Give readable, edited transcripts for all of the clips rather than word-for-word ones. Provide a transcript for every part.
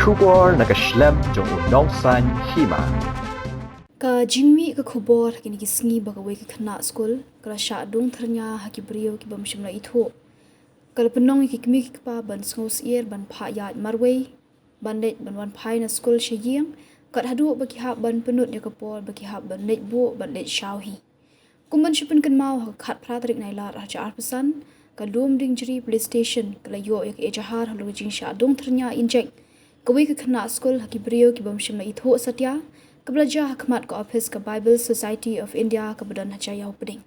Khubor nakaslem jong unong san Hima. Ka jingmi ka Khubor kini kisngi bagawe ki Khynnah school kala Shah dung thernya haki brio ki bamshimla itho kala penong ki Kmie ki pa ban ngos ier ban pha ya marway ban let ban wan phai na school sheying kat hadu bagi ha ban penut ya kapor bagi ha ban let bo ban let Shah hi kumban shipun kan mau ha khat pratrik nai lar ha 4% ka lum ding jri police station kala yo ya ki ejahar halu jing Shah dung thernya Injek kawe ki Khynnah school haki brio ki bamshimla itho satya Kablaja Hakmat ka office ka Bible Society of India ka badan Jaïaw peding.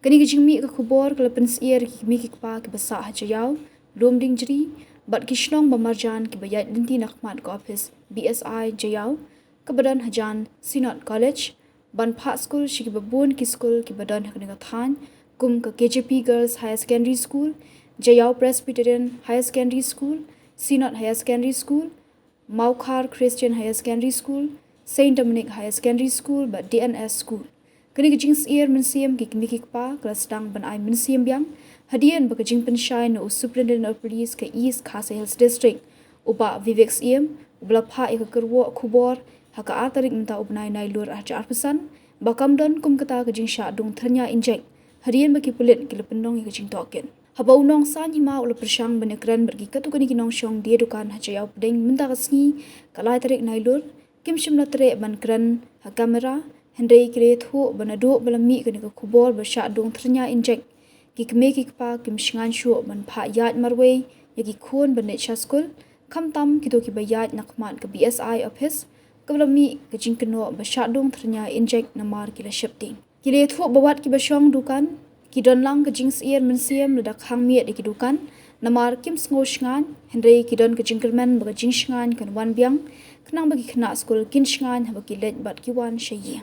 Kani ki jingmi ka Khubor ka lepens ier ki mi ki pa ki basa Jaïaw lom ding jri bat ki shnong bamarjan ki bayat linti nakmat ka office BSI Jaïaw ka badan Hajan Sinot College ban pha school shi ki babun ki school ki badan hakni ka than kum ka KJP Girls Higher Secondary School Jaïaw Presbyterian Higher Secondary School Sinot Higher Secondary School Maukhar Christian Higher Secondary School Saint Dominic Higher Secondary School but DNS School. Kini kejing sier mensiam ki Kmie pa kelas tang ban ai mensiam yang hadian bakajing pensyai no Superintendent of Police ke East Khasa Hills District uba Vivek siem ubla pha ik kerwo Khubor haka atarik minta ubnai nai lur ah 4% bakam don kum kata kejing Shah dung thernya Injek hadian baki pulit ki lependong kejing token. Habau nong san Hima ula persang benekran bergi katu kini kinong syong dia dukan Jaïaw pedeng minta kasngi kalai tarik nai lur Kim shimla tere ban kran ha kamera hendai kire thu banado balami kani ka Khubor ba Shah dung thernya Injek ki Kmie ki pa kim shingan shu ban pha yat marway ya ki Khun ban Shah school kham tam ki to ki bayat nakman ka BSI office ka balami ka jingkno ba Shah dung thernya Injek namar ki la shifting kire thu bawat ki ba shong dukan ki don lang ka jings ier mensiam ledak hang miet ki dukan namar kim sngo shngan hendai ki don ka jingkerman ba jing shngan kan wan biang Kenang bagi Khynnah school kin shngan bagi let bat ki wan shayi.